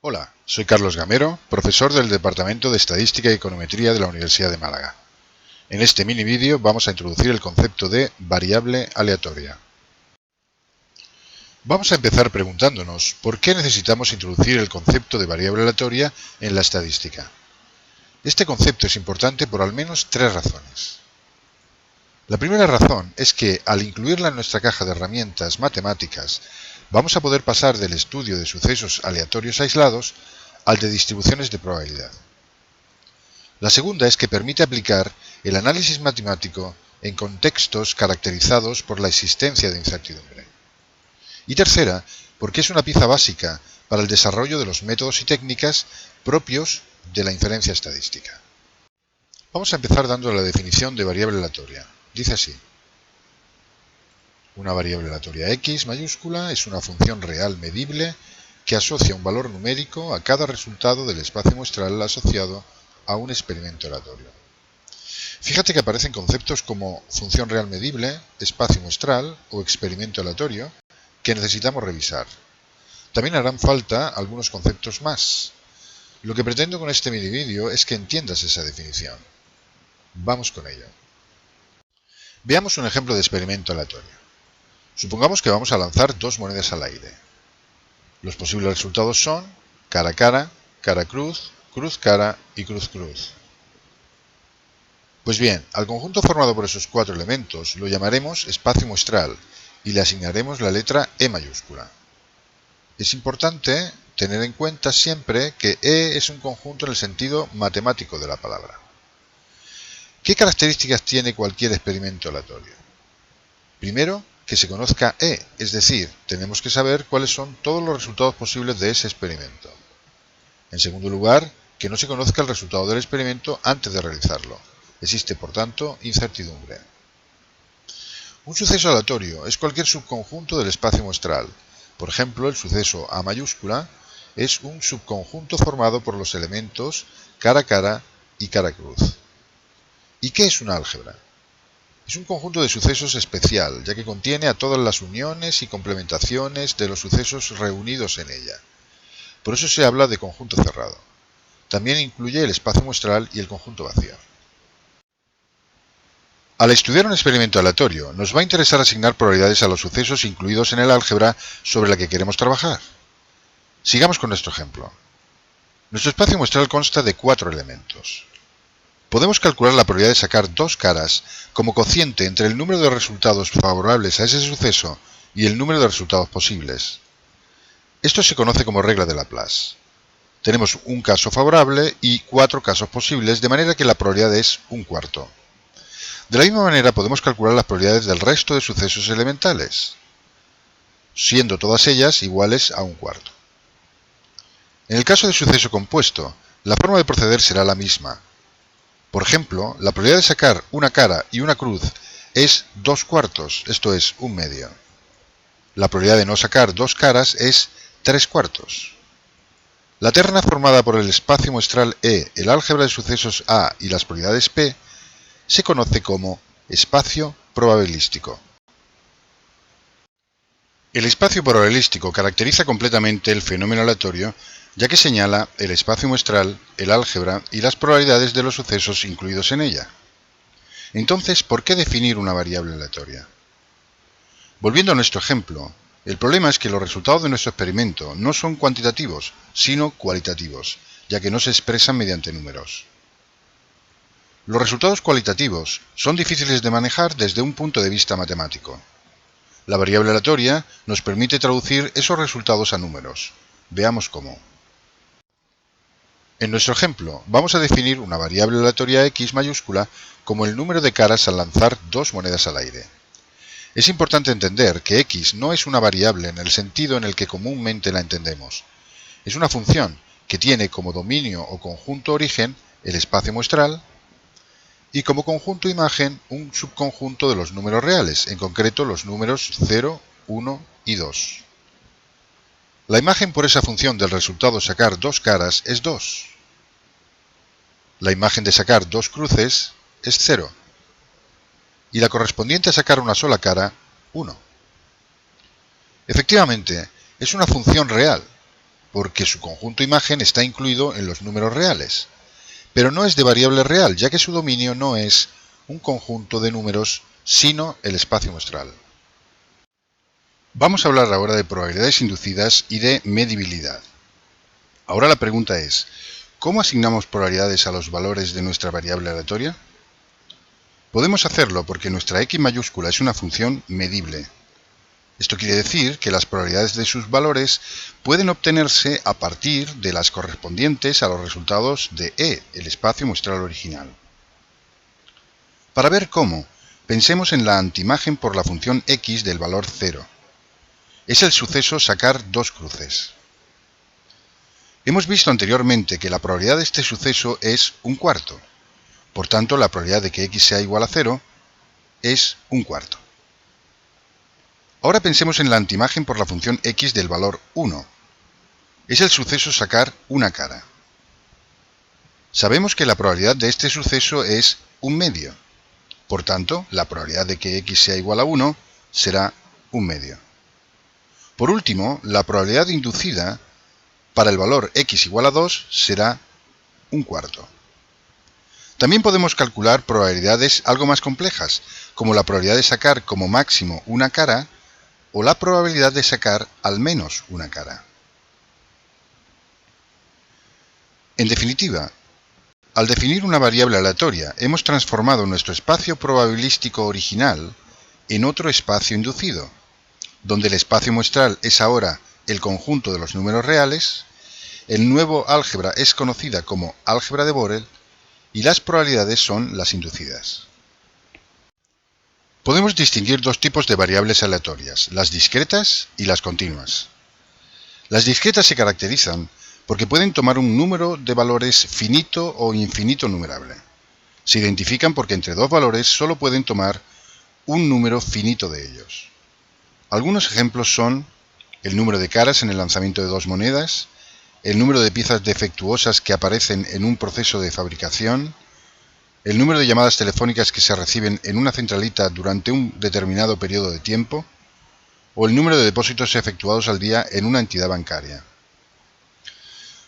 Hola, soy Carlos Gamero, profesor del Departamento de Estadística y Econometría de la Universidad de Málaga. En este mini vídeo vamos a introducir el concepto de variable aleatoria. Vamos a empezar preguntándonos por qué necesitamos introducir el concepto de variable aleatoria en la estadística. Este concepto es importante por al menos tres razones. La primera razón es que al incluirla en nuestra caja de herramientas matemáticas, vamos a poder pasar del estudio de sucesos aleatorios aislados al de distribuciones de probabilidad. La segunda es que permite aplicar el análisis matemático en contextos caracterizados por la existencia de incertidumbre. Y tercera, porque es una pieza básica para el desarrollo de los métodos y técnicas propios de la inferencia estadística. Vamos a empezar dando la definición de variable aleatoria. Dice así: una variable aleatoria x mayúscula es una función real medible que asocia un valor numérico a cada resultado del espacio muestral asociado a un experimento aleatorio. Fíjate que aparecen conceptos como función real medible, espacio muestral o experimento aleatorio que necesitamos revisar. También harán falta algunos conceptos más. Lo que pretendo con este mini vídeo es que entiendas esa definición. Vamos con ello. Veamos un ejemplo de experimento aleatorio. Supongamos que vamos a lanzar dos monedas al aire. Los posibles resultados son cara cara, cara cruz, cruz cara y cruz cruz. Pues bien, al conjunto formado por esos cuatro elementos lo llamaremos espacio muestral y le asignaremos la letra E mayúscula. Es importante tener en cuenta siempre que E es un conjunto en el sentido matemático de la palabra. ¿Qué características tiene cualquier experimento aleatorio? Primero, que se conozca E, es decir, tenemos que saber cuáles son todos los resultados posibles de ese experimento. En segundo lugar, que no se conozca el resultado del experimento antes de realizarlo. Existe, por tanto, incertidumbre. Un suceso aleatorio es cualquier subconjunto del espacio muestral. Por ejemplo, el suceso A mayúscula es un subconjunto formado por los elementos cara cara y cara cruz. ¿Y qué es una álgebra? Es un conjunto de sucesos especial, ya que contiene a todas las uniones y complementaciones de los sucesos reunidos en ella. Por eso se habla de conjunto cerrado. También incluye el espacio muestral y el conjunto vacío. Al estudiar un experimento aleatorio, nos va a interesar asignar probabilidades a los sucesos incluidos en el álgebra sobre la que queremos trabajar. Sigamos con nuestro ejemplo. Nuestro espacio muestral consta de cuatro elementos. Podemos calcular la probabilidad de sacar dos caras como cociente entre el número de resultados favorables a ese suceso y el número de resultados posibles. Esto se conoce como regla de Laplace. Tenemos un caso favorable y cuatro casos posibles, de manera que la probabilidad es un cuarto. De la misma manera podemos calcular las probabilidades del resto de sucesos elementales, siendo todas ellas iguales a un cuarto. En el caso de suceso compuesto, la forma de proceder será la misma. Por ejemplo, la probabilidad de sacar una cara y una cruz es 2 cuartos, esto es, un medio. La probabilidad de no sacar dos caras es 3 cuartos. La terna formada por el espacio muestral E, el álgebra de sucesos A y las probabilidades P se conoce como espacio probabilístico. El espacio probabilístico caracteriza completamente el fenómeno aleatorio, ya que señala el espacio muestral, el álgebra y las probabilidades de los sucesos incluidos en ella. Entonces, ¿por qué definir una variable aleatoria? Volviendo a nuestro ejemplo, el problema es que los resultados de nuestro experimento no son cuantitativos, sino cualitativos, ya que no se expresan mediante números. Los resultados cualitativos son difíciles de manejar desde un punto de vista matemático. La variable aleatoria nos permite traducir esos resultados a números. Veamos cómo. En nuestro ejemplo, vamos a definir una variable aleatoria x mayúscula como el número de caras al lanzar dos monedas al aire. Es importante entender que x no es una variable en el sentido en el que comúnmente la entendemos. Es una función que tiene como dominio o conjunto origen el espacio muestral y como conjunto imagen un subconjunto de los números reales, en concreto los números 0, 1 y 2. La imagen por esa función del resultado sacar dos caras es 2. La imagen de sacar dos cruces es 0. Y la correspondiente a sacar una sola cara, 1. Efectivamente, es una función real. porque su conjunto imagen está incluido en los números reales, pero no es de variable real, ya que su dominio no es un conjunto de números, sino el espacio muestral. Vamos a hablar ahora de probabilidades inducidas y de medibilidad. Ahora la pregunta es, ¿cómo asignamos probabilidades a los valores de nuestra variable aleatoria? Podemos hacerlo porque nuestra x mayúscula es una función medible. Esto quiere decir que las probabilidades de sus valores pueden obtenerse a partir de las correspondientes a los resultados de E, el espacio muestral original. Para ver cómo, pensemos en la antiimagen por la función x del valor 0. Es el suceso sacar dos cruces. Hemos visto anteriormente que la probabilidad de este suceso es un cuarto. Por tanto, la probabilidad de que x sea igual a 0 es un cuarto. Ahora pensemos en la antiimagen por la función x del valor 1. Es el suceso sacar una cara. Sabemos que la probabilidad de este suceso es un medio. Por tanto, la probabilidad de que x sea igual a 1 será un medio. Por último, la probabilidad inducida para el valor x igual a 2 será un cuarto. También podemos calcular probabilidades algo más complejas, como la probabilidad de sacar como máximo una cara o la probabilidad de sacar al menos una cara. En definitiva, al definir una variable aleatoria, hemos transformado nuestro espacio probabilístico original en otro espacio inducido, donde el espacio muestral es ahora el conjunto de los números reales, el nuevo álgebra es conocida como álgebra de Borel y las probabilidades son las inducidas. Podemos distinguir dos tipos de variables aleatorias, las discretas y las continuas. Las discretas se caracterizan porque pueden tomar un número de valores finito o infinito numerable. Se identifican porque entre dos valores solo pueden tomar un número finito de ellos. Algunos ejemplos son el número de caras en el lanzamiento de dos monedas, el número de piezas defectuosas que aparecen en un proceso de fabricación, el número de llamadas telefónicas que se reciben en una centralita durante un determinado periodo de tiempo, o el número de depósitos efectuados al día en una entidad bancaria.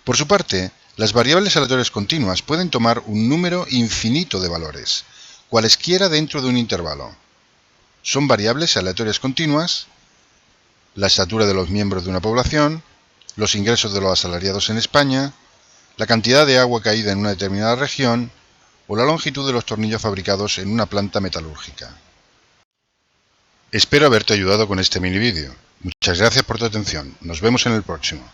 Por su parte, las variables aleatorias continuas pueden tomar un número infinito de valores, cualesquiera dentro de un intervalo. Son variables aleatorias continuas: la estatura de los miembros de una población, los ingresos de los asalariados en España, la cantidad de agua caída en una determinada región o la longitud de los tornillos fabricados en una planta metalúrgica. Espero haberte ayudado con este mini vídeo. Muchas gracias por tu atención. Nos vemos en el próximo.